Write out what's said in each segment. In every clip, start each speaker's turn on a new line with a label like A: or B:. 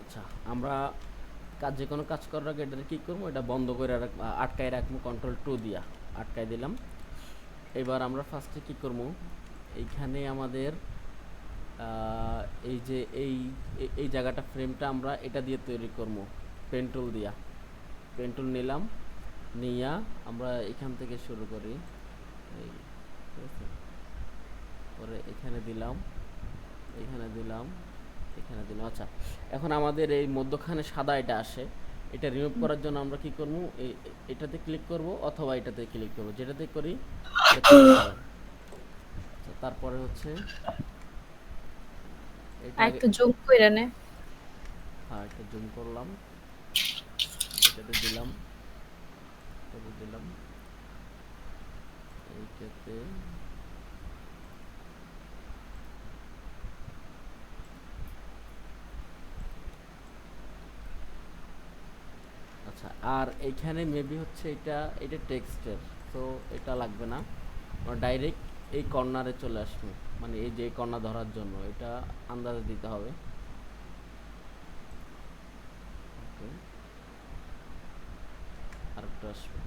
A: আচ্ছা, আমরা যে কোনো কাজ করার আগে এটা কি করবো, এটা বন্ধ করে আটকায় রাখবো কন্ট্রোল 2 দিয়া আটকায় দিলাম। এবার আমরা ফার্স্টে কি করবো, এইখানে আমাদের আহ, এই যে এই জায়গাটা ফ্রেমটা আমরা এটা দিয়ে তৈরি করবো, পেন্টুল দিয়া। পেন্টুল নিলাম, নিয়া আমরা এখান থেকে শুরু করি। এই, ঠিক আছে, পরে এখানে দিলাম, এখানে দিলাম, এখানে দিলাম। আচ্ছা, এখন আমাদের এই মধ্যখানে সাদা এটা আসে, এটা রিমুভ করার জন্য আমরা কি করবো, এটাতে ক্লিক করব অথবা এটাতে ক্লিক করব, যেটাতে করি এটা চলে যাবে। আচ্ছা, তারপরে হচ্ছে এটা
B: আর
A: আগে,
B: একটু জুম কইরা নে।
A: হ্যাঁ একটা জুম করলাম, এটাতে দিলাম, এটাতে দিলাম, এইটাতে। আচ্ছা, আর এইখানে মেবি হচ্ছে এটা, এটা টেক্সটের, তো এটা লাগবে না, আমরা ডাইরেক্ট এই কর্নারে চলে আসবো, মানে এই যে কর্নার ধরার জন্য এটা আন্দাজে দিতে হবে। ওকে, আরেকটু আসবে,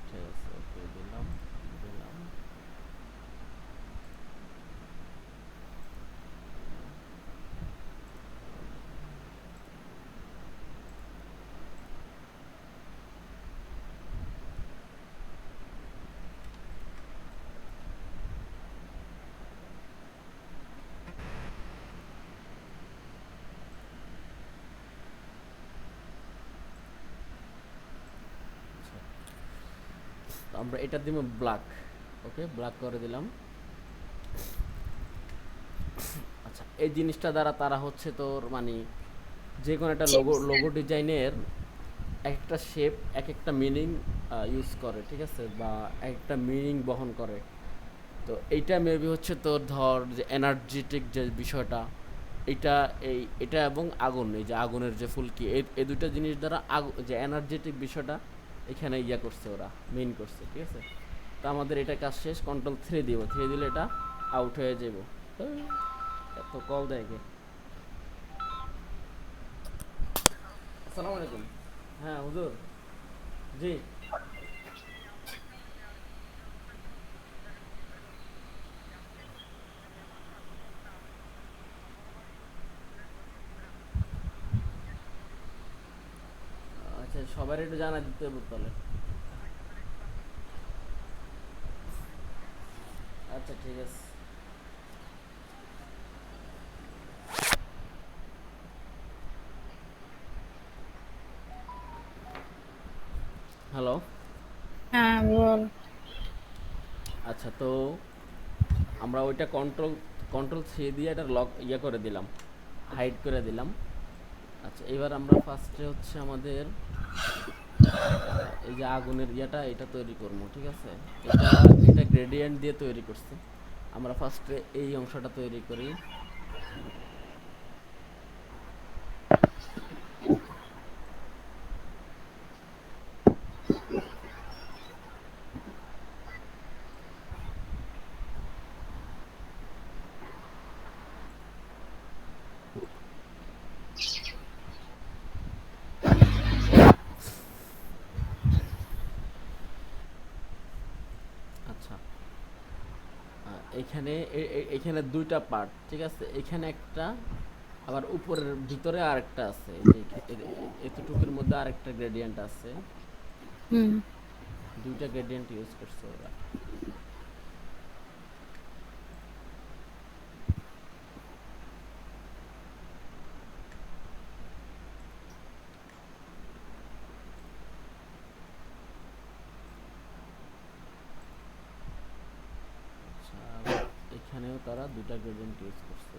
A: ঠিক আছে, ওকে দিলাম, দিলাম। আচ্ছা, তো আমরা এটা দিব ব্ল্যাক, ওকে ব্ল্যাক করে দিলাম। আচ্ছা, এই জিনিসটা দ্বারা তারা হচ্ছে তোর মানে যে কোনো একটা লোগো লোগো ডিজাইনের এক একটা শেপ এক একটা মিনিং ইউজ করে, ঠিক আছে, বা এক একটা মিনিং বহন করে। তো এইটা মেবি হচ্ছে তোর ধর যে এনার্জেটিক যে বিষয়টা, এটা এটা এবং আগুন, এই যে আগুনের যে ফুলকি, এই দুইটা জিনিস দ্বারা যে এনার্জেটিক বিষয়টা এখানে ইয়া করছে, ওরা মেইন করছে, ঠিক আছে। তো আমাদের এটা কাজ শেষ, কন্ট্রোল 3 দিব, 3 দিলে এটা আউট হয়ে যাব। এত কল দেয় কে? আসসালামু আলাইকুম। হ্যাঁ হুজুর, জি। আচ্ছা, সবার একটু জানা দিতে হবে তাহলে। আচ্ছা ঠিক আছে। হ্যালো।
B: হ্যাঁ বল।
A: আচ্ছা, তো আমরা ওইটা কন্ট্রোল 3 দিয়ে এটা লক ইয়ে করে দিলাম, হাইড করে দিলাম। আচ্ছা, এবার আমরা ফার্স্টে হচ্ছে আমাদের এই যে আগুনের ইয়েটা এটা তৈরি করবো, ঠিক আছে। এটা এটা গ্রেডিয়েন্ট দিয়ে তৈরি করছি, আমরা ফার্স্টে এই অংশটা তৈরি করি। আচ্ছা, এখানে এখানে দুইটা পার্ট, ঠিক আছে, এখানে একটা, আবার উপরের ভিতরে আরেকটা আছে, এই যে এতটুকুর মধ্যে আরেকটা গ্রেডিয়েন্ট আছে।
B: হুম।
A: দুইটা গ্রেডিয়েন্ট ইউজ করছে ওরা। আচ্ছা, আবার এখানেও তারা দুইটা গ্রেডিয়েন্ট ইউজ করছে।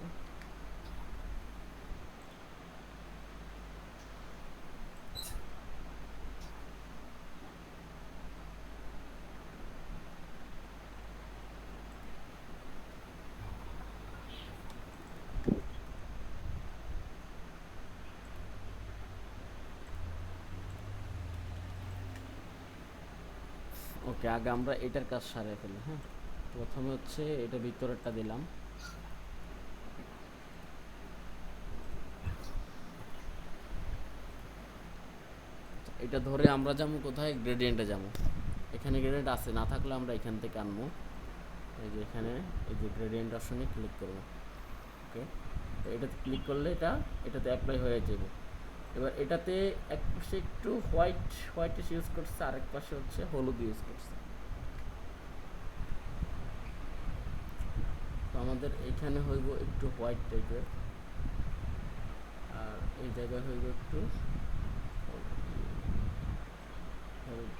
A: ওকে, আগে আমরা এটার কাজ সারিয়ে ফেলি। হ্যাঁ, প্রথমে হচ্ছে এটা ভিতরেরটা দিলাম, এটা ধরে আমরা যাবো কোথায়, গ্রেডিয়েন্টে যাবো। এখানে গ্রেডিয়েন্ট আছে, না থাকলে আমরা এখান থেকে আনবো। এই যে এখানে এই যে গ্রেডিয়েন্ট অপশনে ক্লিক করব। ওকে, তো এটাতে ক্লিক করলে এটাতে অ্যাপ্লাই হয়ে যাবে। এবার এটাতে এক পাশে একটু হোয়াইট ইউজ করছে, আরেক পাশে হচ্ছে হলুদ ইউজ করছে। তো আমাদের এখানে হইব একটু হোয়াইট টাইপের, আর এই জায়গায় হইব একটু হলুদ।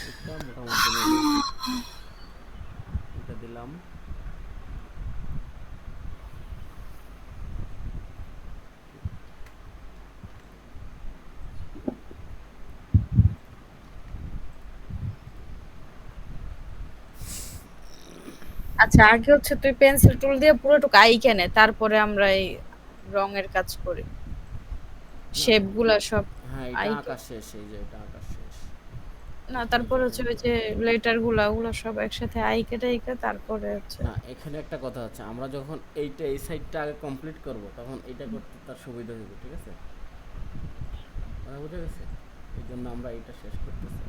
A: এটা মোটামুটি এটা দিলাম।
B: আচ্ছা, আগে হচ্ছে তুই পেন্সিল টুল দিয়ে পুরোটুকু আইকে নে, তারপরে আমরা এই রঙের কাজ করি।
A: না,
B: শেপ গুলা সব
A: হ্যাঁ এটা
B: আইকে।
A: আঁকা শেষ, এই যে এটা আঁকা শেষ।
B: না,
A: এখানে
B: তারপরে
A: যদি
B: হচ্ছে ওই যে লেটার গুলা ওগুলা সব একসাথে আইকে টাইকে তারপরে হচ্ছে।
A: না, এখানে একটা কথা হচ্ছে, আমরা যখন এই সাইডটা আগে কমপ্লিট করব তখন এটা করতে তার সুবিধা হবে, ঠিক আছে? কথা বুঝে গেছে? এই জন্য আমরা এটা শেষ করতেছি।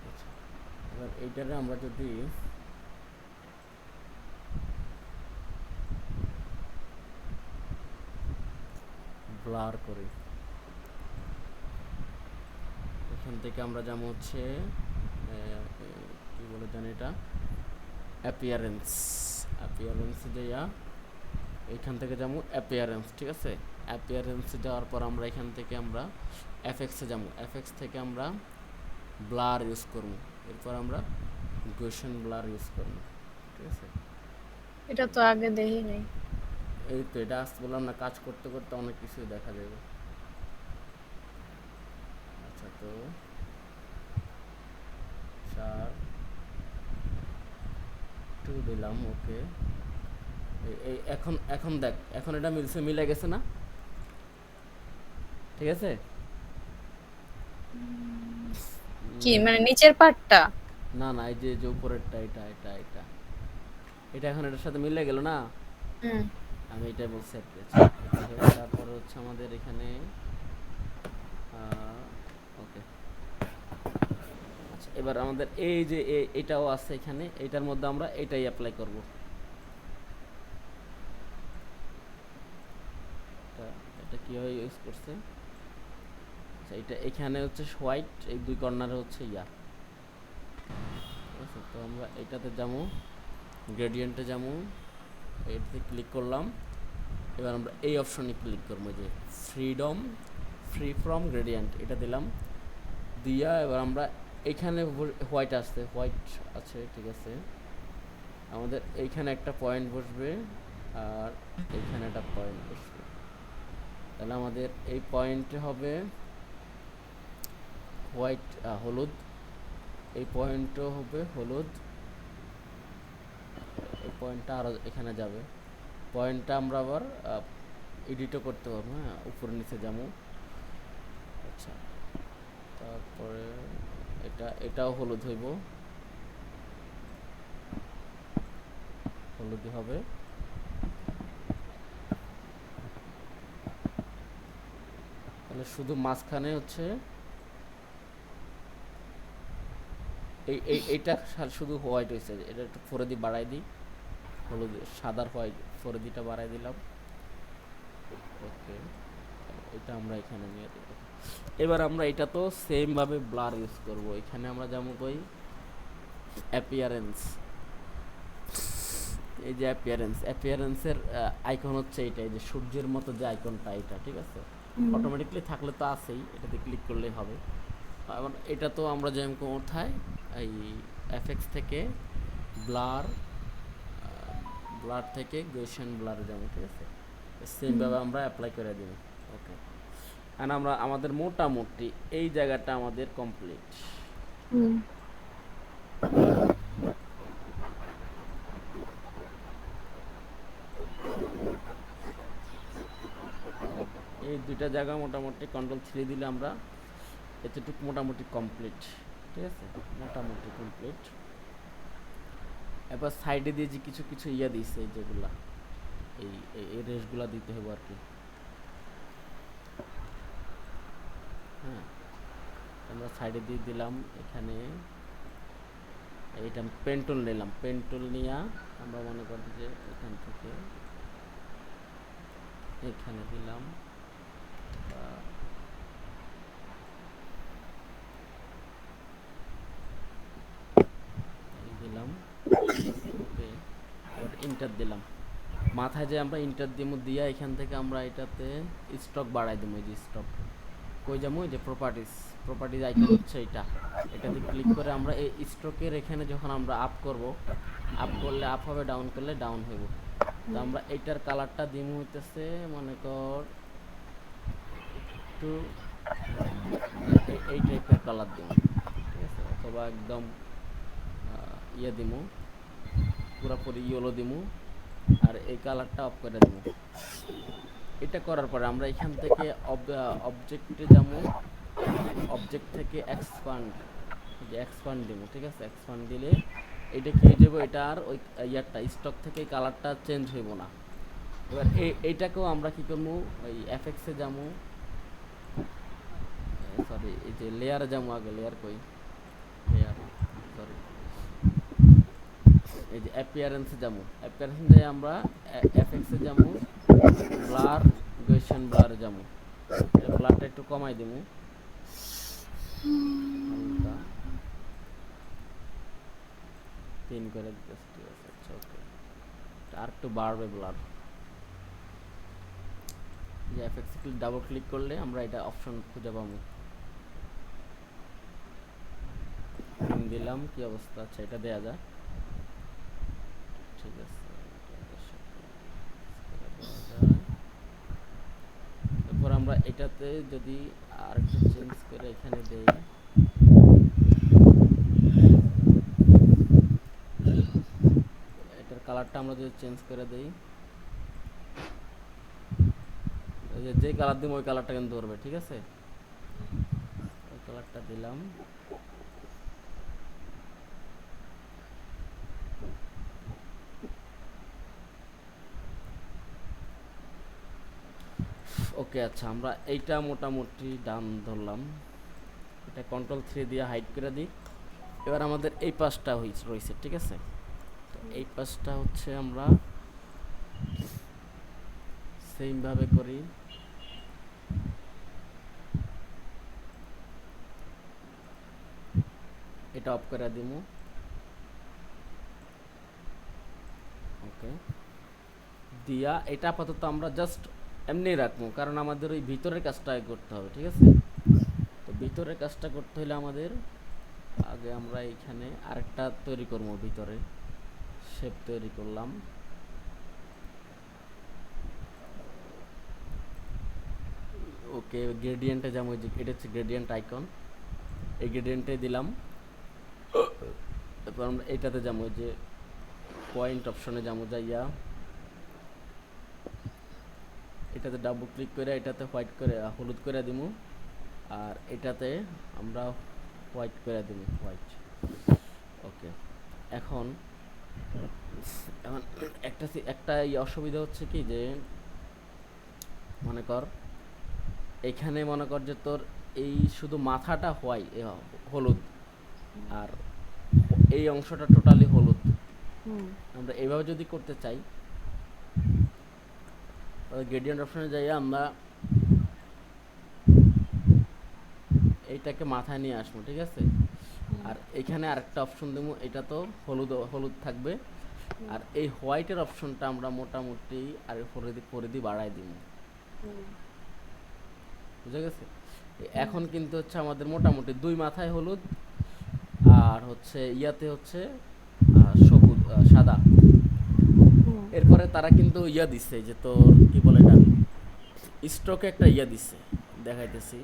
A: আচ্ছা, এবার এইটারে আমরা যদি ব্লার করি, এখান থেকে আমরা যেমন হচ্ছে কি বলে জানি এটা, অ্যাপিয়ারেন্সে যাইয়া এইখান থেকে যাবো অ্যাপিয়ারেন্স, ঠিক আছে? অ্যাপিয়ারেন্সে যাওয়ার পর আমরা এখান থেকে আমরা এফএক্সে যাবো, এফএক্স থেকে আমরা ব্লার ইউজ করবো, এরপর আমরা গোশন ব্লার ইউজ করবো, ঠিক আছে?
B: এটা তো আগে দেখি নাই।
A: এই তো এটা আজ বললাম না, কাজ করতে করতে অনেক কিছুই দেখা যাবে। আচ্ছা, তো 4 2 দিলাম, ওকে। এই এখন এখন দেখ, এখন এটা মিলে গেছে না? ঠিক আছে।
B: কি মানে নিচের পার্টটা?
A: না না, এই যে উপরেরটা, এটা এটা এখন এটার সাথে মিলে গেল না?
B: হুম।
A: আমি এটাই বলছি আর কি। তারপরে হচ্ছে আমাদের এখানে ওকে। আচ্ছা, এবার আমাদের এই যে এটাও আছে এখানে, এটার মধ্যে আমরা এটাই অ্যাপ্লাই করব। এটা কীভাবে ইউজ করছে, আচ্ছা এটা এখানে হচ্ছে হোয়াইট, এই দুই কর্নারে হচ্ছে ইয়া, ঠিক আছে? তো আমরা এটাতে যাবো, গ্রেডিয়েন্টে যাবো, এটাতে ক্লিক করলাম। এবার আমরা এই অপশনে ক্লিক করবো, যে ফ্রি ফ্রম গ্রেডিয়েন্ট, এটা দিলাম। দিয়া এবার আমরা এখানে হোয়াইট আছে, ঠিক আছে। আমাদের এইখানে একটা পয়েন্ট বসবে আর এইখানে একটা পয়েন্ট বসবে। তাহলে আমাদের এই পয়েন্টে হবে হলুদ, এই পয়েন্টও হবে হলুদ, এই পয়েন্টটা আরও এখানে যাবে। পয়েন্টটা আমরা আবার এডিটও করতে পারবো, হ্যাঁ, উপরে নিচে যাবো। আচ্ছা, তারপরে এটাও হলুদ হইব, হলুদই হবে। তাহলে শুধু মাঝখানে হচ্ছে এইটা শুধু হোয়াইট হয়েছে, এটা একটু ফোরেদি বাড়াই দিই, হলুদ সাদার হোয়াইট ফোরেদিটা বাড়াই দিলাম। ওকে, এটা আমরা এখানে নিয়ে দেব। এবার আমরা এটা তো সেম ভাবে ব্লার ইউজ করব। এখানে আমরা যেমন কই অ্যাপিয়ারেন্স, এই যে অ্যাপিয়ারেন্সের আইকন হচ্ছে এইটা, এই যে সূর্যের মতো যে আইকনটা, এটা ঠিক আছে। অটোমেটিকলি থাকলে তো আছেই, এটাতে ক্লিক করলেই হবে। এবার এটা তো আমরা যেমন কোথায় এই এফএক্স থেকে ব্লার, থেকে গেশন ব্লারে যাবো, ঠিক আছে। সেমভাবে আমরা অ্যাপ্লাই করে দিব। ওকে, আর আমরা আমাদের মোটামুটি এই জায়গাটা আমাদের কমপ্লিট। এই দুইটা জায়গা মোটামুটি কন্ট্রোল 3 দিলে আমরা এতটুকু মোটামুটি কমপ্লিট, ঠিক আছে, মোটামুটি কমপ্লিট। এবার সাইডে দিয়ে যে কিছু কিছু ইয়া দিয়েছে, যেগুলা এই রেসগুলা দিতে হবে আর কি, হ্যাঁ। আমরা সাইডে দিয়ে দিলাম। এখানে এইটা পেন্টুল নিলাম, পেন্টুল নিয়ে আমরা মনে করি যে এখান থেকে এখানে দিলাম, দিলাম। ওকে, এবার ইন্টার দিলাম। মাথায় যে আমরা ইন্টার দিব, দিয়া এখান থেকে আমরা এটাতে স্টক বাড়াই দেবো। এই যে স্টক কই যাবো, এই যে প্রপার্টিজ আইকন হচ্ছে এটা, এটাতে ক্লিক করে আমরা এই স্টকের এখানে যখন আমরা আপ করব, আপ করলে আপ হবে, ডাউন করলে ডাউন হইব। তো আমরা এইটার কালারটা দিমু হইতেছে মনে কর একটু এই টাইপের কালার দিমু, ঠিক আছে, অথবা একদম ইয়ে দিমু, পুরোপুরি ইয়েলো দিমু, আর এই কালারটা অফ করে দিমু। এটা করার পরে আমরা এখান থেকে অবজেক্টে যাবো, অবজেক্ট থেকে এক্সপান্ড দেবো, ঠিক আছে। এক্সপান্ড দিলে এটা কি হয়ে যাবো, এটা আর ওই ইয়ারটা স্টক থেকে কালারটা চেঞ্জ হইব না। এবার এইটাকেও আমরা কি করবো, ওই এফএক্সে যাবো, সরি এই যে লেয়ারে যাবো, আগে লেয়ার কই, লেয়ার, সরি, এই যে অ্যাপিয়ারেন্সে যাবো, অ্যাপিয়ারেন্সে আমরা এফএক্সে যাবো, ব্লার, গেশন ব্লারে যাবো। ব্লারটা একটু কমাই দেবো হালকা, 3 করে দিতেছি, ঠিক আছে। আচ্ছা, ওকে, আর একটু বাড়বে ব্লার। যে এফএক্স ডাবল ক্লিক করলে আমরা এটা অপশন খুঁজে পাবো। দিলাম, কি অবস্থা, আচ্ছা এটা দেয়া যায়, ঠিক আছে। তারপর আমরা এটাতে যদি আর একটু চেঞ্জ করে এখানে দেই, এটার কালারটা আমরা যদি চেঞ্জ করে দেই, যে কালার দিব ওই কালারটা কিন্তু ধরবে, ঠিক আছে। ওই কালারটা দিলাম। ওকে, আচ্ছা আমরা এইটা মোটামুটি ডান ধরলাম। এটা কন্ট্রোল 3 দিয়ে হাইড করে দিই। এবার আমাদের এই পাশটা রয়েছে, ঠিক আছে। তো এই পাশটা হচ্ছে আমরা সেম ভাবে করি, এটা অফ করে দিমু। ওকে, দিয়া এটা আপাতত আমরা জাস্ট এমনি রাখবো, কারণ আমাদের ওই ভিতরের কাজটা আগে করতে হবে, ঠিক আছে? তো ভিতরের কাজটা করতে হলে আমাদের আগে আমরা এখানে আরেকটা তৈরি করবো, ভিতরে শেপ তৈরি করলাম। ওকে, গ্রেডিয়েন্টে যাবো, ওই যে এটা হচ্ছে গ্রেডিয়েন্ট আইকন, এই গ্রেডিয়েন্টে দিলাম। তারপর আমরা এটাতে যাবো, ওই যে পয়েন্ট অপশনে যাবো, যাইয়া এটাতে ডাবল ক্লিক করে এটাতে হোয়াইট করে হলুদ করে দিমু, আর এটাতে আমরা হোয়াইট করে দিমু, হোয়াইট। ওকে, এখন এখন একটা অসুবিধা হচ্ছে কি, যে মনে কর এখানে মনে কর যে তোর এই শুধু মাথাটা হলুদ, আর এই অংশটা টোটালি হলুদ। আমরা এইভাবে যদি করতে চাই, গ্রেডিয়েন্ট অপশনে যাই, আমরা এইটাকে মাথায় নিয়ে আসবো, ঠিক আছে? আর এখানে আরেকটা অপশন দেবো, এটা তো হলুদ হলুদ থাকবে, আর এই হোয়াইটের অপশনটা আমরা মোটামুটি আর পরিধি বাড়াই দিব, বুঝা গেছে? এখন কিন্তু হচ্ছে আমাদের মোটামুটি দুই মাথায় হলুদ, আর হচ্ছে ইয়াতে হচ্ছে সবুজ, সাদা। এরপরে তারা কিন্তু ইয়া দিচ্ছে, যে তোর কি বলে এটা, স্ট্রোকে একটা ইয়া দিচ্ছে, দেখাইতেছি।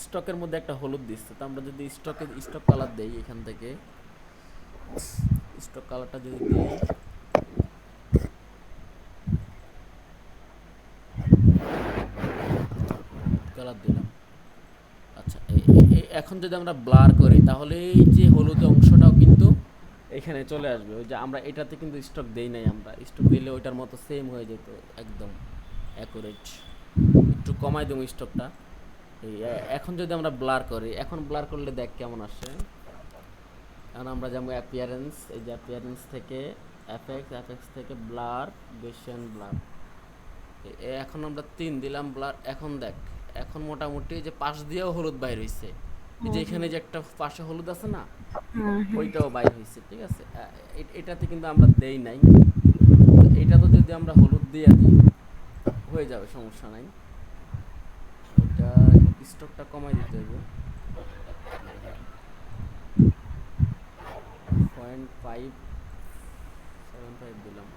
A: স্টকের মধ্যে একটা হলুদ দিচ্ছে, তো আমরা যদি স্টক কালার দেই, এখান থেকে স্টক কালারটা যদি দিই, কালার দিলাম। আচ্ছা, এখন যদি আমরা ব্লার করি, তাহলে এই যে হলুদ অংশটাও কিন্তু এখানে চলে আসবে। ওই যে আমরা এটাতে কিন্তু স্টক দেই নাই, আমরা স্টক দিলে ওইটার মতো সেম হয়ে যেত, একদম অ্যাকুরেট। একটু কমাই দেবো স্টকটা। এখন যদি আমরা ব্লার করি, এখন ব্লার করলে দেখ কেমন আসে। এখন আমরা যাবো অ্যাপিয়ারেন্স, এই যে অ্যাপিয়ারেন্স থেকে এফএক্স থেকে ব্লার, গেশন ব্লার। এখন আমরা 3 দিলাম ব্লার। এখন দেখ, এখন মোটামুটি যে পাশ দিয়েও হলুদ বাইর হইছে, এই যে এখানে যে একটা পাশে হলুদ আছে না, ওইটাও বাইর হইছে, ঠিক আছে? এটাতে কিন্তু আমরা দেই নাই, এটা তো যদি আমরা হলুদ দিয়ে দিই হয়ে যাবে, সমস্যা নাই। এটা স্টকটা কমাই দিতে হবে, 0.575 দিলাম।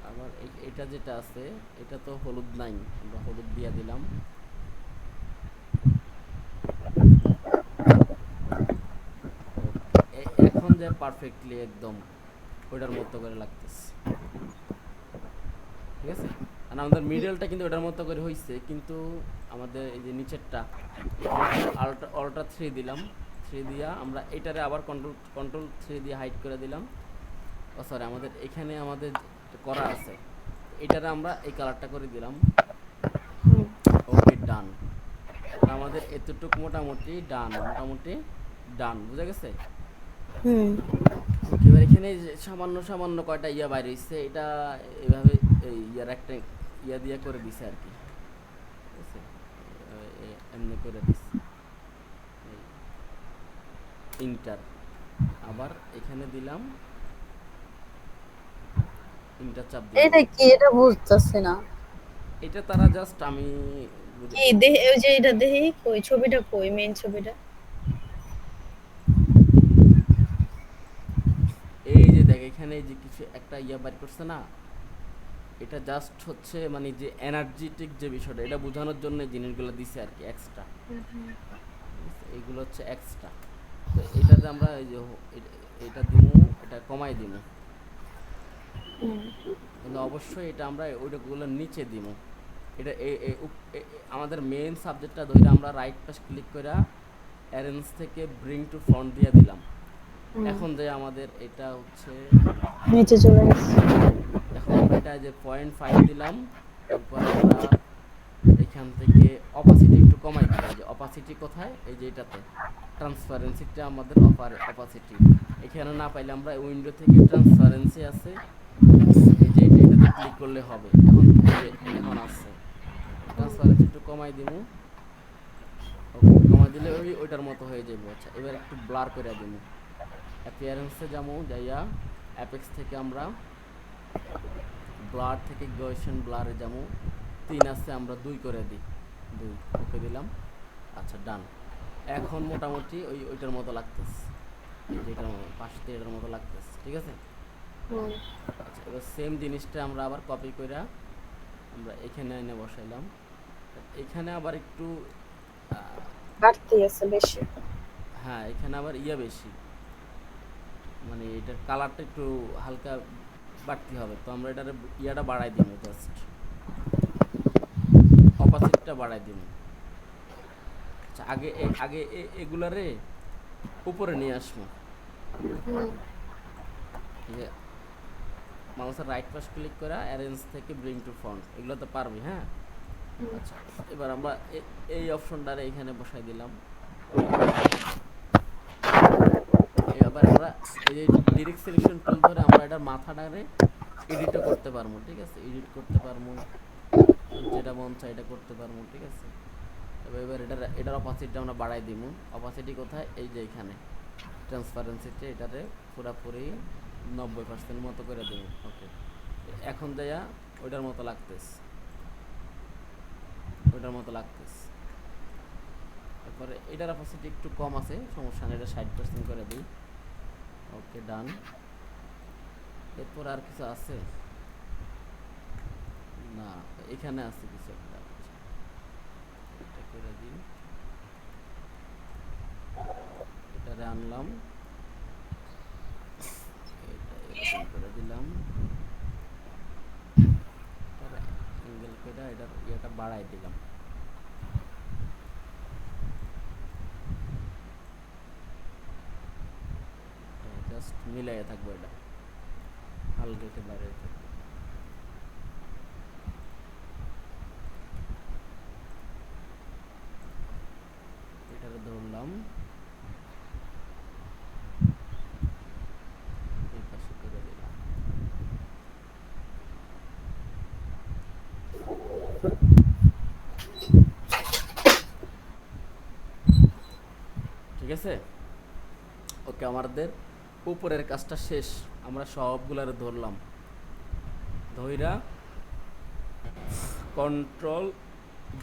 A: আবার এটা যেটা আছে, এটা তো হলুদ নাই, আমরা হলুদ দিয়ে দিলাম। এখন যে পারফেক্টলি একদম ওইটার মতো করে লাগতেছে, ঠিক আছে? আর আমাদের মিডলটা কিন্তু ওটার মতো করে হইছে, কিন্তু আমাদের এই যে নিচেরটা অল্টা 3 দিলাম, 3 দিয়া আমরা এটারে আবার কন্ট্রোল 3 দিয়ে হাইড করে দিলাম। ও সরি, আমাদের এখানে আমাদের করা আছে, এটারে আমরা এই কালারটা করে দিলাম। ওকে, ডান। আমাদের এতটুকু মোটামুটি ডান, বুঝা গেছে? এবার এখানে সামান্য সামান্য কয়টা ইয়া বাইরে হইছে, এটা এভাবে ইয়ার একটা ইয়া দিয়ে করে দিছে আর কি, ঠিক আছে? এমনি করে দিছে ইন্টার, আবার এখানে দিলাম ইন্টার চাপ দিলাম।
B: এটা কি, এটা বুঝতেছি না।
A: এটা তারা জাস্ট আমি
B: কি দেখে, ওই যে এটা দেখি, কই ছবিটা, কই মেইন ছবিটা?
A: এই যে দেখ, এখানে এই যে কিছু একটা ইয়া বাইর করছে না, এটা জাস্ট হচ্ছে মানে যে এনার্জেটিক যে বিষয়টা, এটা বোঝানোর জন্য এই জিনিসগুলো দিছে আর কি, এক্সট্রা। এইগুলো হচ্ছে এক্সট্রা। তো এটাতে আমরা এই যে এটা দিমু, এটা কমাই দিমু, কিন্তু অবশ্যই এটা আমরা ওইটাগুলোর নিচে দিমু। এটা আমাদের মেইন সাবজেক্টটা ধরে আমরা রাইট পাশ ক্লিক করে অ্যারেঞ্জ থেকে ব্রিং টু ফ্রন্ট দিয়ে দিলাম। এখন যে আমাদের এটা হচ্ছে
B: নিচে চলে গেছে।
A: এখন আমরা এটা যে 0.5 দিলাম, এরপর আমরা এখান থেকে অপাসিটি একটু কমাই দিলাম। যে অপাসিটি কোথায়, এই যে এটাতে ট্রান্সপারেন্সিটা আমাদের অপাসিটি এখানে না পাইলে আমরা উইন্ডো থেকে ট্রান্সপারেন্সি আছে, এই যে এটাতে ক্লিক করলে হবে। এখন আছে ট্রান্সপারেন্সি একটু কমাই দিমু। ওকে, কমাই দিলে ওইটার মতো হয়ে যাবে। আচ্ছা, এবার একটু ব্লার করে দিমু। অ্যাপিয়ারেন্সে যাবো, যাইয়া অ্যাপেক্স থেকে আমরা ব্লার থেকে গয়েশন ব্লারে যাবো। 3 আছে, আমরা 2 করে দিই। 2 ওকে দিলাম। আচ্ছা, ডান। এখন মোটামুটি ওইটার মতো লাগতেছে, এই যে এটার মতো পাশ দিয়ে এটার মতো লাগতেছে, ঠিক আছে।
B: হুম।
A: আচ্ছা, এবার সেম জিনিসটা আমরা আবার কপি করে আমরা এখানে এনে বসাইলাম। এখানে আবার একটু
B: বাড়তি আছে বেশি।
A: হ্যাঁ, এখানে আবার বেশি, মানে এটার কালারটা একটু হালকা বাড়তি হবে। তো আমরা এটার ইয়াটা বাড়াই দিব, জাস্ট অপাসিটিটা বাড়াই দিব। আচ্ছা, আগে এগুলারে উপরে নিয়ে আসবো।
B: হুম।
A: এই যে মাউসের রাইট পাশ ক্লিক করে অ্যারেঞ্জ থেকে ব্রিং টু ফ্রন্ট, এগুলো তো পারবি, হ্যাঁ। আচ্ছা, এবার আমরা এই অপশনটারে এখানে বসাই দিলাম। এবার আমরা এই যে ডিরেক্ট সিলেকশন টুল ধরে আমরা এটার মাথাটারে এডিটও করতে পারবো, ঠিক আছে। এডিট করতে পারবো, যেটা মন চাই এটা করতে পারবো, ঠিক আছে। এবার এটার অপাসিটিটা আমরা বাড়াই দিব। অপাসিটি কোথায়? এই যে এখানে ট্রান্সপারেন্সিতে এটারে পুরাপুরি 90% মতো করে দেব। ওকে, এখন যাইয়া ওইটার মতো লাগতেছে, ওইটার মতো লাগতেছে। তারপরে এটার অপাসিটি একটু কম আছে, সমস্যা নেই, এটা 60% করে দিই। ওকে, ডান। এরপর আর কিছু আছে না, এখানে আছে কিছু একটা। এটা করে দিই, এটারে আনলাম, এটা এরকম করে দিলাম, এটার অ্যাঙ্গেল করে এটার ইয়েটা বাড়াই দিলাম। জাস্ট মিলাই থাকবো, এটা হালকা একটু বাইরে থাকবে। এটারে ধরলাম, এই পাশে করে দিলাম। ঠিক আছে। ওকে, আমাদের উপরের কাজটা শেষ। আমরা সবগুলারে ধরলাম, ধইরা কন্ট্রোল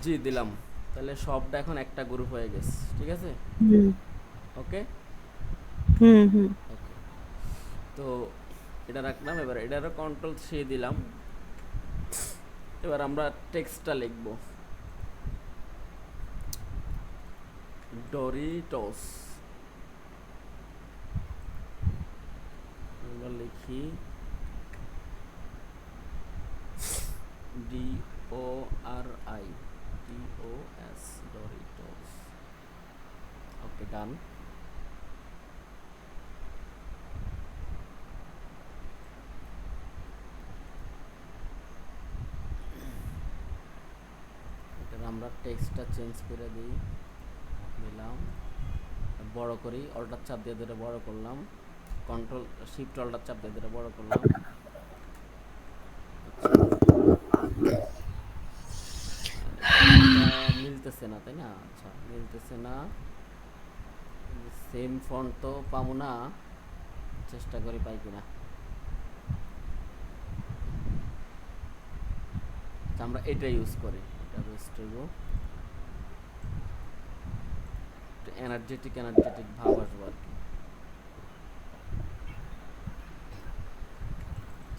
A: জি দিলাম, তাহলে সবটা এখন একটা গ্রুপ হয়ে গেছে, ঠিক আছে।
B: হুম।
A: ওকে
B: হুম। হুম।
A: ওকে, তো এটা রাখলাম। এবার এটারও কন্ট্রোল সি দিলাম। এবার আমরা টেক্সটটা লিখব, ডরিটোস। আমরা লিখি DORI DOS, ডরিটোস। ওকে, ডান। এটার আমরা টেক্সটটা চেঞ্জ করে দিই, দিলাম, বড় করি, অল্টার চাপ দিয়ে ধরে বড় করলাম, কন্ট্রোল শিফট অল্টার চাপ দিয়ে ধরে বড় করলাম। আচ্ছা, এটা মিলতেছে না, তাই না? আচ্ছা, মিলতেছে না, সেম ফন্ট তো পাবো না, চেষ্টা করি পাই কিনা। আচ্ছা, আমরা এটা ইউজ করি, এটা বেস্ট হইব, এনার্জেটিক ভাব আসবো আর কি।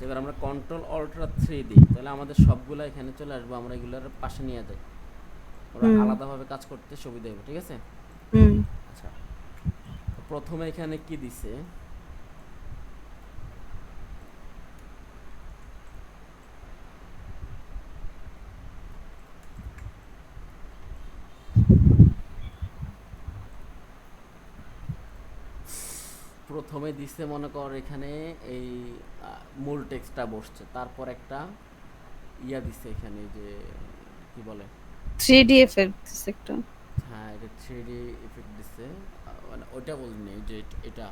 A: এবার আমরা কন্ট্রোল অল্টার 3 দিই, তাহলে আমাদের সবগুলো এখানে চলে আসবো, আমরা এগুলোর পাশে নিয়ে যাই, ওরা
B: হুম।
A: আলাদাভাবে কাজ করতে সুবিধা হবে, ঠিক আছে।
B: হুম।
A: আচ্ছা, প্রথমে এখানে কি দিছে, প্রথমে দিছে মনে কর এখানে এই মূল টেক্সটটা বসছে, তারপর একটা ইয়া দিছে এখানে, যে কি বলে,
B: 3D এফেক্ট একটা।
A: হ্যাঁ, এটা 3D ইফেক্ট দিছে। মানে ওইটা বলিনি, যে এটা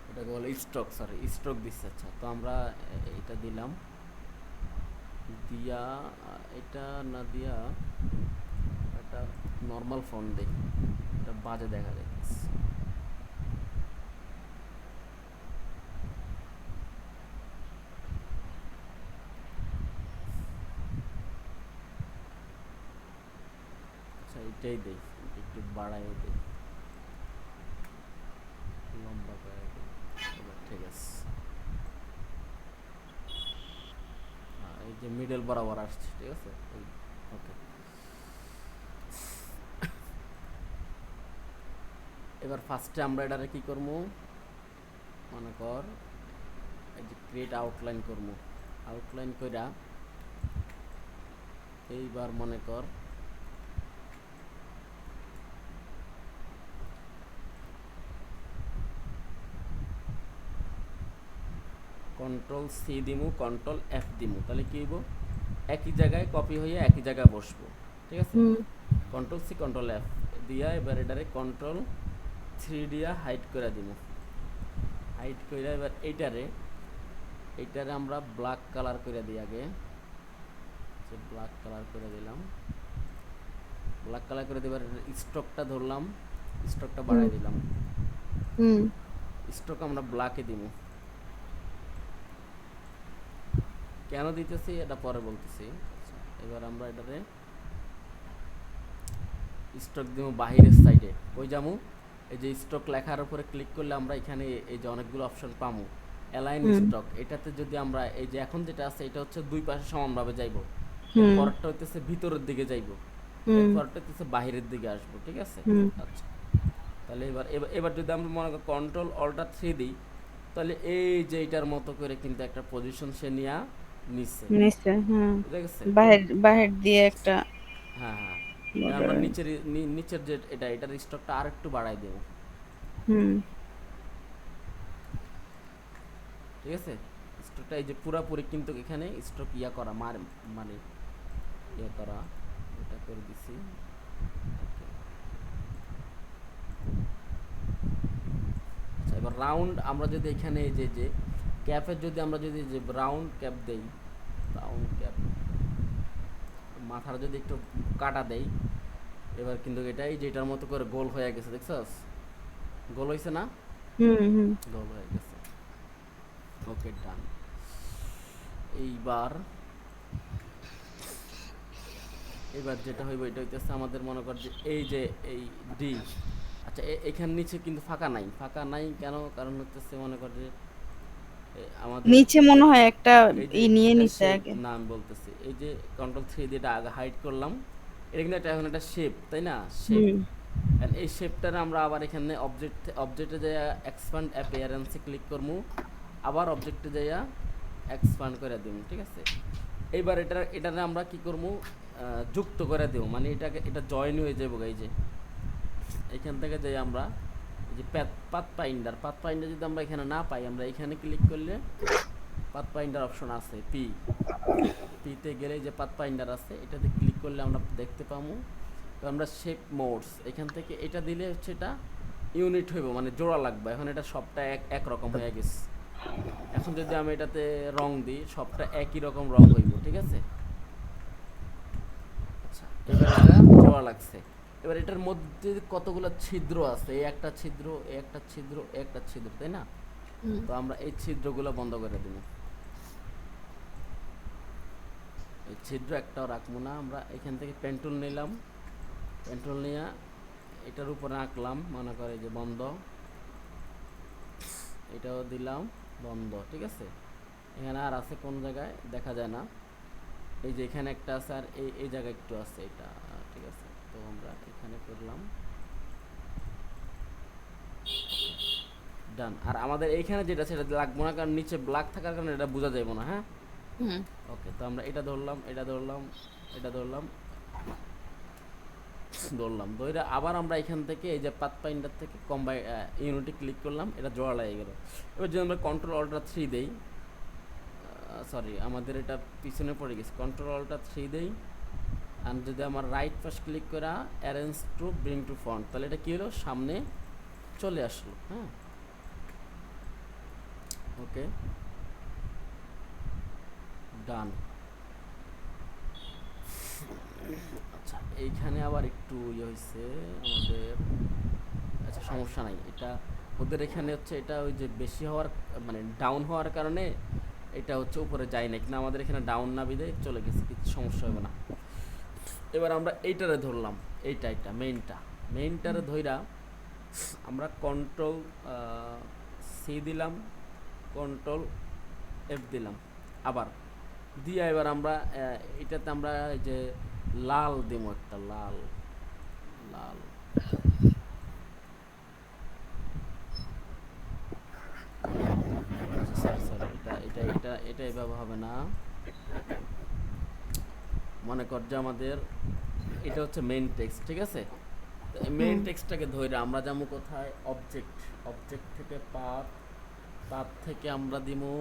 A: ওটাকে বলে স্ট্রোক, সরি স্ট্রোক দিচ্ছে। আচ্ছা, তো আমরা এটা দিলাম, দিয়া এটা না দিয়া একটা নর্মাল ফোন দেই, এটা বাজে দেখা যায়। আচ্ছা এটাই দেই, একটু বাড়াই দেই, লম্বা করে দেই। এবার ঠিক আছে, এই যে মিডল বরাবর আসছে, ঠিক আছে। ওকে, এবার ফার্স্টে আমরা এটারে কি করবো, মনে কর এই যে ক্রিয়েট আউটলাইন করবো। আউটলাইন কইরা এইবার মনে কর কন্ট্রোল সি দিমু, কন্ট্রোল এফ দিমু, তাহলে কি হইব, একই জায়গায় কপি হয়ে একই জায়গায় বসবো, ঠিক আছে।
B: হুম
A: কন্ট্রোল সি কন্ট্রোল এফ দিয়া এবার এটারে কন্ট্রোল 3 দিয়া হাইড করে দিমু। হাইড করে এবার এইটারে আমরা ব্ল্যাক কালার করে দিই আগে, ব্ল্যাক কালার করে দিলাম। ব্ল্যাক কালার করে দেবার স্ট্রোকটা ধরলাম, স্ট্রোকটা
B: হুম
A: বাড়াই দিলাম।
B: হুম
A: স্ট্রোক আমরা ব্ল্যাকে দিব, কেন দিতেছি এটা পরে বলতেছি। এবার আমরা এটারে স্ট্রোক দিব বাহিরের সাইডে, কই যামু, এই যে স্ট্রোক লেখার উপরে ক্লিক করলে আমরা এখানে এই যে অনেকগুলো অপশন পামু। অ্যালাইন
B: হুম
A: স্ট্রোক, এটাতে যদি আমরা এই যে এখন যেটা আছে এটা হচ্ছে দুই পাশে সমানভাবে যাইব, এর
B: হুম
A: পরেরটা হইতেছে ভিতরের দিকে যাইব, এর
B: হুম
A: পরেরটা হইতেছে বাহিরের দিকে আসবো, ঠিক আছে।
B: হুম
A: আচ্ছা, তাহলে এবার এবার এবার যদি আমরা মনে করি কন্ট্রোল অল্টার 3 দিই, তাহলে এই যে এটার মতো করে কিন্তু একটা পজিশন সে নিয়া নিচ্ছে,
B: নিচে হুম
A: বুঝা গেছে।
B: বাহির বাহির দিয়ে একটা
A: হ্যাঁ হ্যাঁ, এবার
B: border
A: আমরা
B: আছে।
A: নিচের যে এটার স্টকটা আর একটু বাড়াই দেবো,
B: হুম
A: ঠিক আছে। স্টকটা এই যে পুরাপুরি কিন্তু এখানে স্টক ইয়া করা মানে ইয়া করা, এটা করে দিছি। Okay. আচ্ছা, এবার রাউন্ড আমরা যদি এখানে এই যে ক্যাপের যদি আমরা যদি যে রাউন্ড ক্যাপ দেই, রাউন্ড ক্যাপ মাথার যদি একটু কাটা দেই, এবার কিন্তু এটাই যেটার মতো করে গোল হয়ে গেছে, দেখছস, গোল হয়েছে না,
B: হুম হুম
A: গোল হয়ে গেছে। ওকে ডান। এইবার এবার যেটা হইব এটা হইতেছে আমাদের মনে কর যে এই যে এই ডি, আচ্ছা এখানে নিচে কিন্তু ফাঁকা নাই, ফাঁকা নাই কেন, কারণ হচ্ছে মনে কর যে আমাদের
B: নিচে মনে হয় একটা
A: এই যে
B: নিয়ে
A: এটা
B: নিছে
A: শেপ
B: আগে।
A: নাম বলতেছি, এই যে কন্ট্রোল 3 দিয়ে এটা আগে হাইড করলাম, এটা কিন্তু এখন একটা শেপ, তাই না, শেপ।
B: হুম
A: এন্ড এই শেপটারে আমরা আবার এখানে অবজেক্টে যাইয়া এক্সপ্যান্ড অ্যাপিয়ারেন্সে ক্লিক করবো, আবার অবজেক্টে যাইয়া এক্সপ্যান্ড করে দিব, ঠিক আছে। এইবার এটারে আমরা কি করবো, যুক্ত করে দেব, মানে এটা জয়েন হয়ে যাবো, এই যে এখান থেকে যাই আমরা এই যে পাথ ফাইন্ডার যদি আমরা এখানে না পাই, আমরা এখানে ক্লিক করলে পাথ ফাইন্ডার অপশন আছে, পিতে গেলে যে পাথ ফাইন্ডার আছে এটাতে ক্লিক করলে আমরা দেখতে পাবো। তো আমরা শেপ মোডস এখান থেকে এটা দিলে হচ্ছে এটা ইউনিট হইব, মানে জোড়া লাগবে, এখন এটা সবটা একরকম হয়ে গেছে। এখন যদি আমি এটাতে রং দিই, সবটা একই রকম রং হইব, ঠিক আছে। আচ্ছা, এবার এটা জোড়া লাগছে। এবার এটার মধ্যে কতগুলো ছিদ্র আছে, এই একটা ছিদ্র, এই একটা ছিদ্র, এই একটা ছিদ্র, তাই না।
B: হুম
A: তো আমরা এই ছিদ্রগুলো বন্ধ করে দিব, এই ছিদ্র একটাও রাখবো না। আমরা এখান থেকে পেন্টুল নিলাম, পেন্টুল নিয়ে এটার উপরে আঁকলাম, মনে করে যে বন্ধ, এটাও দিলাম বন্ধ, ঠিক আছে। এখানে আর আছে কোন জায়গায় দেখা যায় না, এই যে এখানে একটা আছে, আর এই জায়গায় একটু আছে, এটা ঠিক আছে। তো আমরা এখানে করলাম, ডান। আর আমাদের এইখানে যেটা সেটা লাগবো না, কারণ নিচে ব্ল্যাক থাকার কারণে এটা বোঝা যাবে না, হ্যাঁ।
B: হুম
A: ওকে, তো আমরা এটা ধরলাম, এটা ধরলাম, এটা ধরলাম, ধরে আবার আমরা এখান থেকে এই যে পাথ ফাইন্ডার থেকে ইউনিটে ক্লিক করলাম, এটা জোড়া লেগে গেল। এবার যদি আমরা কন্ট্রোল অল্টার 3 দেই, সরি আমাদের এটা পিছনে পড়ে গেছে, কন্ট্রোল অল্টার 3 দেই, আর যদি আমার রাইট পাশ ক্লিক করা arrange to bring to front, তাহলে এটা কী হলো, সামনে চলে আসলো, হ্যাঁ। ওকে ডান। আচ্ছা, এইখানে আবার একটু ইয়ে হয়েছে আমাদের। আচ্ছা, সমস্যা নাই, এটা ওদের এখানে হচ্ছে এটা ওই যে বেশি হওয়ার মানে ডাউন হওয়ার কারণে এটা হচ্ছে উপরে যায় না, কিন্তু আমাদের এখানে ডাউন না বিদে চলে গেছে, কিছু সমস্যা হবে না। এবার আমরা এইটারে ধরলাম, এইটা মেইনটারে ধইরা আমরা কন্ট্রোল সি দিলাম, কন্ট্রোল এফ দিলাম আবার দিয়া। এবার আমরা এটাতে আমরা এই যে লাল দিমো, একটা লাল লাল সরি সরি, এটা এভাবে হবে না। মনে কর যে আমাদের এটা হচ্ছে মেইন টেক্সট, ঠিক আছে? মেইন
B: হুম।
A: টেক্সটটাকে ধরে আমরা যাবো কোথায়, অবজেক্ট, অবজেক্ট থেকে পাথ, পাথ থেকে আমরা দিমু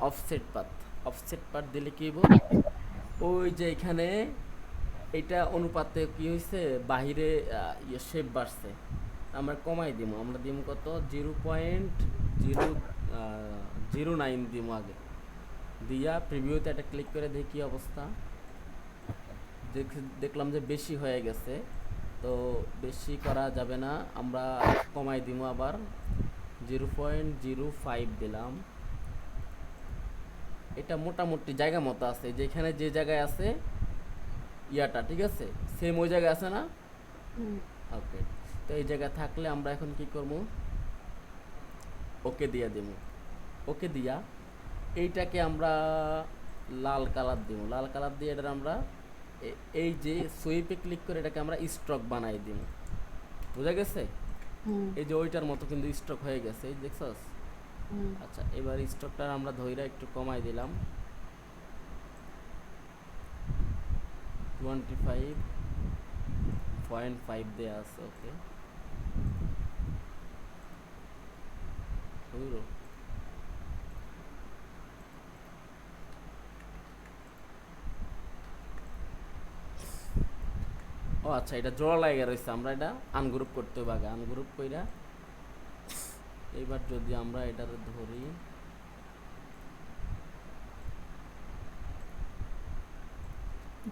A: অফসেট পাথ। অফসেট পাথ দিলে কি হইব, ওই যে এখানে এটা অনুপাতে কি হয়েছে, বাহিরে ইয়ে শেপ বাড়ছে, আমরা কমাই দিব, আমরা দিব কত, 0.009 দিব আগে দিয়া প্রিভিউতে একটা ক্লিক করে দেখি কি অবস্থা। দেখলাম যে বেশি হয়ে গেছে, তো বেশি করা যাবে না, আমরা কমাই দিব আবার 0.05 দিলাম। এটা মোটামুটি জায়গা মতো আছে, যেখানে যে জায়গায় আছে ইয়াটা, ঠিক আছে, সেম ওই জায়গায় আছে না?
B: হুম।
A: ওকে, তো এই জায়গায় থাকলে আমরা এখন কি করব, ওকে দিয়া দেব। ওকে দিয়া এইটাকে আমরা লাল কালার দিব, লাল কালার দিয়ে এটা আমরা এই যে সুইপে ক্লিক করে এটাকে আমরা স্ট্রোক বানাই দিব। বুঝা গেছে?
B: হুম।
A: এই যে ওইটার মতো কিন্তু স্ট্রোক হয়ে গেছে, এই দেখছস?
B: হুম।
A: আচ্ছা, এবার স্ট্রোকটা আমরা ধইরা একটু কমাই দিলাম, 25.5 দেয়া আছে। ওকে, বুঝলো? ও আচ্ছা, এটা জোড়া লাগে রয়েছে, আমরা এটা আনগ্রুপ করতে হবে আগে, আনগ্রুপ কইরা এইবার যদি আমরা এটা ধরি,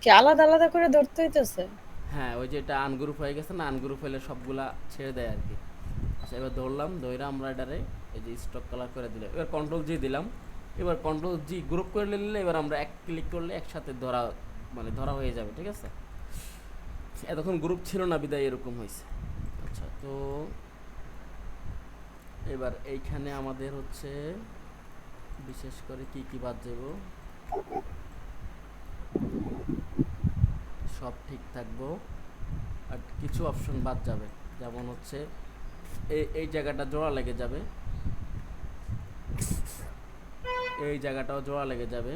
B: কি আলাদা আলাদা করে ধরতে হইতেছে?
A: হ্যাঁ ওই যে এটা আনগ্রুপ হয়ে গেছে না, আনগ্রুপ হলে সবগুলা ছেড়ে দেয় আর কি। আচ্ছা, এবার ধরলাম, ধইরা আমরা এটারে এই যে স্টক কালার করে দিলাম, এবার কন্ট্রোল জি দিলাম। এবার কন্ট্রোল জি গ্রুপ করে নিলে এবার আমরা এক ক্লিক করলে একসাথে ধরা, মানে ধরা হয়ে যাবে, ঠিক আছে? এতক্ষণ গ্রুপ ছিল না বিদায় এরকম হয়েছে। আচ্ছা, তো এবার এইখানে আমাদের হচ্ছে বিশেষ করে কি কি বাদ যাব, সব ঠিক থাকবো, আর কিছু অপশন বাদ যাবে, যেমন হচ্ছে এই জায়গাটা জোড়া লেগে যাবে, এই জায়গাটাও জোড়া লেগে যাবে।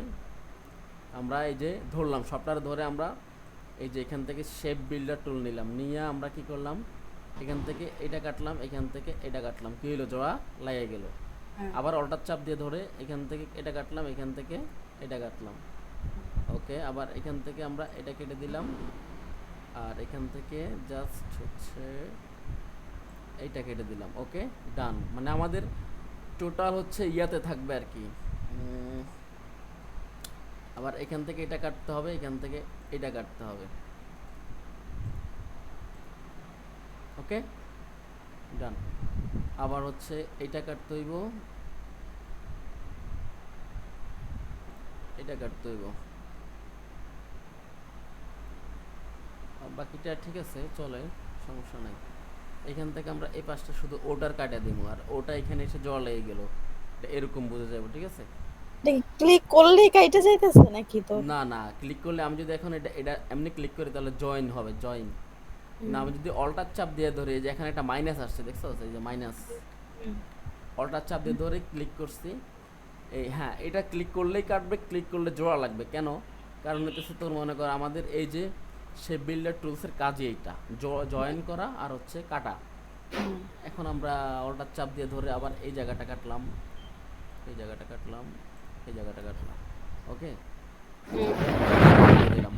A: আমরা এই যে ধরলাম সবটার ধরে আমরা এই যে এখান থেকে শেপ বিল্ডার টুল নিলাম, নিয়ে আমরা কি করলাম, এখান থেকে এটা কাটলাম, এখান থেকে এটা কাটলাম, কি হলো, জোড়া লেগে গেল।
B: হ্যাঁ।
A: আবার অল্টার চাপ দিয়ে ধরে এখান থেকে এটা কাটলাম, এখান থেকে এটা কাটলাম। ওকে, আবার এখান থেকে আমরা এটা কেটে দিলাম, আর এখান থেকে জাস্ট হচ্ছে এইটা কেটে দিলাম। ওকে, ডান। মানে আমাদের টোটাল হচ্ছে ইয়াতে থাকবে আর কি। আবার এখান থেকে এটা কাটতে হবে, এখান থেকে এটা কাটতে হবে। ওকে, ডান। আবার হচ্ছে এটা কাটতে হইব, এটা কাটতে হইব, আর বাকিটা ঠিক আছে, চলে, সমস্যা নাই। এখান থেকে আমরা এই পাশটা শুধু ওটার কাটা দিব, আর ওটা এখানে এসে জল লেগে গেল, এটা এরকম বুঝে যাবো, ঠিক আছে?
B: ক্লিক করলেই কাইটা যাইতেছে নাকি তোর?
A: না না, ক্লিক করলে আমি যদি এখন এটা এটা এমনি ক্লিক করি তাহলে জয়েন হবে, জয়েন। না, আমি যদি অল্টার চাপ দিয়ে ধরি, যে এখানে একটা মাইনাস আসছে, দেখছো এই যে মাইনাস, অল্টার চাপ দিয়ে ধরে ক্লিক করছি, এই হ্যাঁ, এটা ক্লিক করলেই কাটবে, ক্লিক করলে জোড়া লাগবে কেন? কারণ হচ্ছে তোর মনে কর আমাদের এই যে শেপ বিল্ডার টুলসের কাজই এইটা, জয়েন করা আর হচ্ছে কাটা। এখন আমরা অল্টার চাপ দিয়ে ধরে আবার এই জায়গাটা কাটলাম, এই জায়গাটা কাটলাম, এই জায়গাটা কাটলাম। ওকে, দিলাম,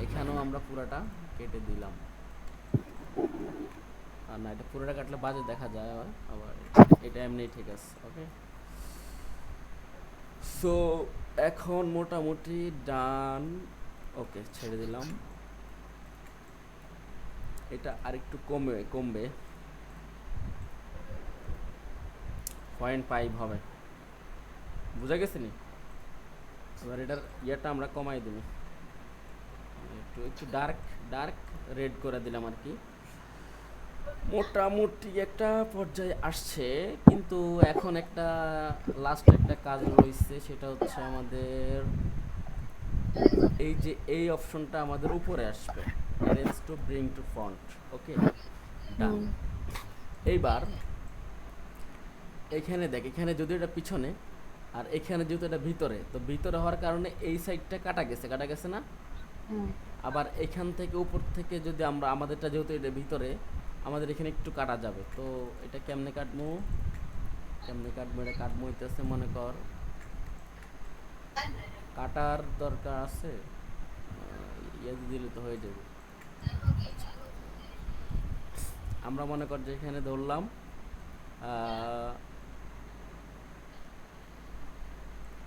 A: এখানেও আমরা পুরাটা কেটে দিলাম। আর না, এটা পুরোটা কাটলে বাজে দেখা যায়, আবার আবার এটা এমনি ঠিক আছে। ওকে, সো এখন মোটামুটি ডান। ওকে, ছেড়ে দিলাম। এটা আরেকটু কমবে, 0.5 হবে, বুঝা গেছে নি? এবার এটার ইয়েটা আমরা কমাই দেবো, একটু একটু ডার্ক ডার্ক রেড করে দিলাম আর কি। মোটামুটি একটা পর্যায়ে আসছে, কিন্তু এখন একটা লাস্ট একটা কাজ রয়েছে, সেটা হচ্ছে আমাদের এই যে এই অপশনটা আমাদের উপরে আসবে, arrange to bring to front. Okay, done.
B: Hmm
A: এইবার এখানে দেখ, এখানে যদি এটা পিছনে আর এখানে যেহেতু এটা ভিতরে, তো ভিতরে হওয়ার কারণে এই সাইডটা কাটা গেছে না?
B: হুম
A: আবার এখান থেকে উপর থেকে যদি আমরা, আমাদেরটা যেহেতু এটা ভিতরে, আমাদের এখানে একটু কাটা যাবে। তো এটা কেমনে কাটবো, এটা কাটবো হইতেছে, মনে কর কাটার দরকার আছে, ইয়ে দিলে তো হয়ে যাবে। আমরা মনে কর যে এখানে ধরলাম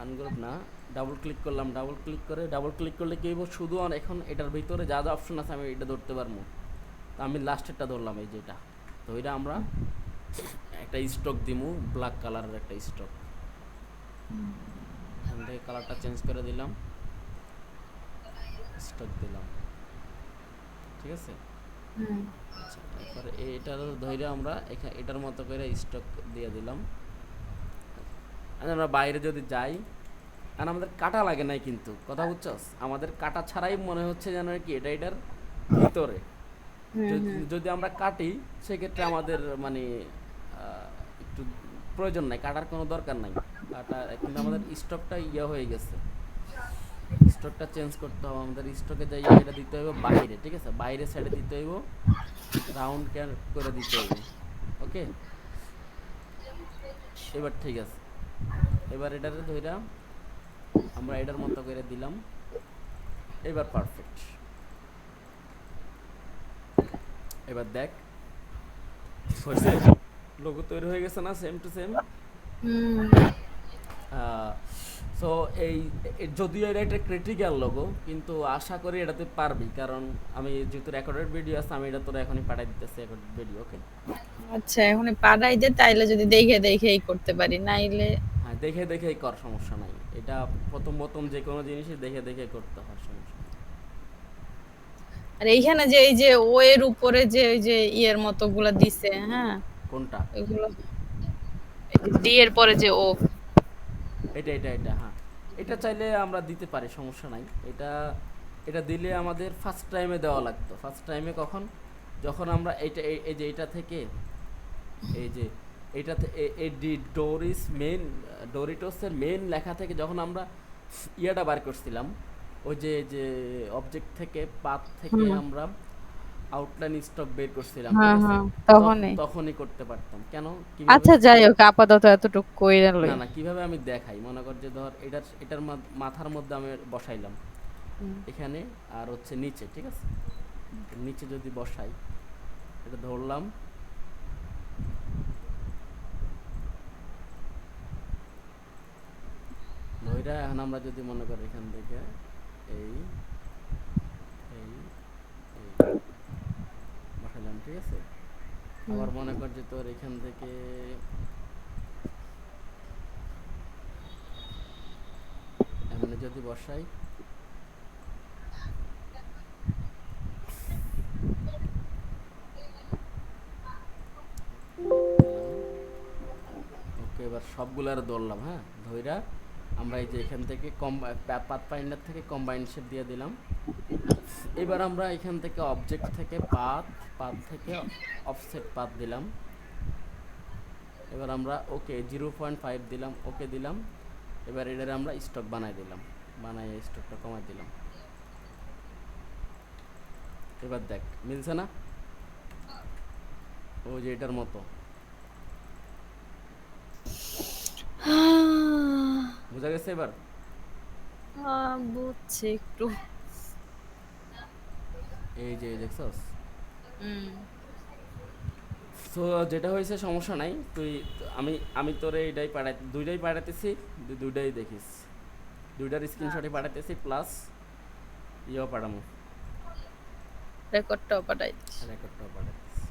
A: আনগ্রুপ না, ডাবল ক্লিক করলাম, ডাবল ক্লিক করলে কি হইব, শুধু এখন এটার ভিতরে যা যা অপশন আছে আমি এটা ধরতে পারবো। তো আমি লাস্টেরটা ধরলাম, এই যেটা। তো এটা আমরা একটা স্টক দিমু, ব্ল্যাক কালারের একটা স্টক। এখান থেকে কালারটা চেঞ্জ করে দিলাম, স্টক দিলাম, ঠিক আছে।
B: হুম
A: আচ্ছা, এরপরে এটার ধরে আমরা এটার মতো করে স্টক দিয়ে দিলাম। আর আমরা বাইরে যদি যাই, আর আমাদের কাটা লাগে নাই, কিন্তু কথা বুঝছস, আমাদের কাটা ছাড়াই মনে হচ্ছে যেন কি এটা এটার ভিতরে।
B: হুম হুম
A: যদি আমরা কাটি, সেক্ষেত্রে আমাদের মানে একটু প্রয়োজন নাই, কাটার কোনো দরকার নাই কাটা, কিন্তু আমাদের স্টকটা ইয়ে হয়ে গেছে, স্টকটা চেঞ্জ করতে হবে আমাদের। স্টকে যাই এটা দিতে হবে বাইরে, ঠিক আছে, বাইরে সাইডে দিতে হইব, রাউন্ড ক্যান করে দিতে হইব। ওকে, এবার ঠিক আছে। এবার এটারে ধইরা আমরা এটার মতো করে দিলাম, এবার পারফেক্ট। এবার দেখ হয়েছে, লোগো তৈরি হয়ে গেছে না, same to same.
B: Hmm
A: so এই যদিও এটা একটা ক্রিটিক্যাল লোগো, কিন্তু আশা করি এটাতে পারবি, কারণ আমি যেহেতু রেকর্ডেড ভিডিও আছে, আমি এটা তোরা এখনই পাঠাই দিতেছি রেকর্ডেড ভিডিও। ওকে,
B: আচ্ছা এখন পাড়াই দে, তাইলে যদি দেখে দেখেই করতে পারি, নাইলে
A: হ্যাঁ, দেখে দেখেই কর, সমস্যা নাই। এটা প্রথম প্রথম যে কোনো জিনিসই দেখে দেখে করতে হয়, সমস্যা নেই।
B: আর এইখানে যে এই যে ও এর উপরে যে ওই যে ইয়ের মতো গুলা দিছে, হ্যাঁ
A: কোনটা?
B: ওইগুলো ডি এর পরে যে ও।
A: এটা হ্যাঁ, এটা চাইলে আমরা দিতে পারি, সমস্যা নাই। এটা এটা দিলে আমাদের ফার্স্ট টাইমে দেওয়া লাগতো। ফার্স্ট টাইমে কখন, যখন আমরা এইটা এই যে এটা থেকে, এই যে এইটাতে এই ডোরিটোসের মেন লেখা থেকে যখন আমরা ইয়েটা বার করছিলাম, ওই যে অবজেক্ট থেকে, পাথ থেকে
B: হুম
A: আমরা আউটলাইন স্টক বের করছিলাম, ঠিক
B: হ্যাঁ
A: আছে।
B: হ্যাঁ তখনই।
A: তখনই করতে পারতাম। কেন, কিভাবে?
B: আচ্ছা যাই হোক, আপাতত এতটুকু কইরা
A: না
B: লই।
A: না, কিভাবে আমি দেখাই, মনে কর যে ধর এটার মাথার মধ্যে আমি বসাইলাম
B: হুম
A: এখানে, আর হচ্ছে নিচে, ঠিক আছে। নিচে যদি বসাই, এটা ধরলাম, ধইরা এখন আমরা যদি মনে করি এখান থেকে এই এই এই বসাইলাম, ঠিক আছে।
B: হুম
A: আবার মনে কর যে তোর এখান থেকে এমনি যদি বসাই, দিলাম। ওকে, এবার সবগুলার ধরলাম, হ্যাঁ, ধইরা আমরা এই যে এখান থেকে পাথ ফাইন্ডার থেকে কম্বাইন শেপ দিয়ে দিলাম। এবার আমরা এখান থেকে অবজেক্ট থেকে পাথ থেকে অফসেট পাথ দিলাম। এবার আমরা ওকে 0.5 দিলাম, ওকে দিলাম। এবার এটারে আমরা স্টক বানাই দিলাম, বানাই স্টকটা কমাই দিলাম। এবার দেখ মিলছে না, ও যে এটার মতো, বোঝা গেছে এবার?
B: বুঝছি একটু।
A: এই যে দেখছস,
B: হুম
A: সো যেটা হয়েছে সমস্যা নাই, তুই আমি আমি তোরে এটাই দুইটাই পাঠাতেছি, দুইটাই দেখিস, দুইটার স্ক্রিনশটই পাঠাতেছি প্লাস ইয়েও পাঠামো,
B: রেকর্ডটাও পাঠাই দিস।
A: রেকর্ডটাও পাঠাতেছি।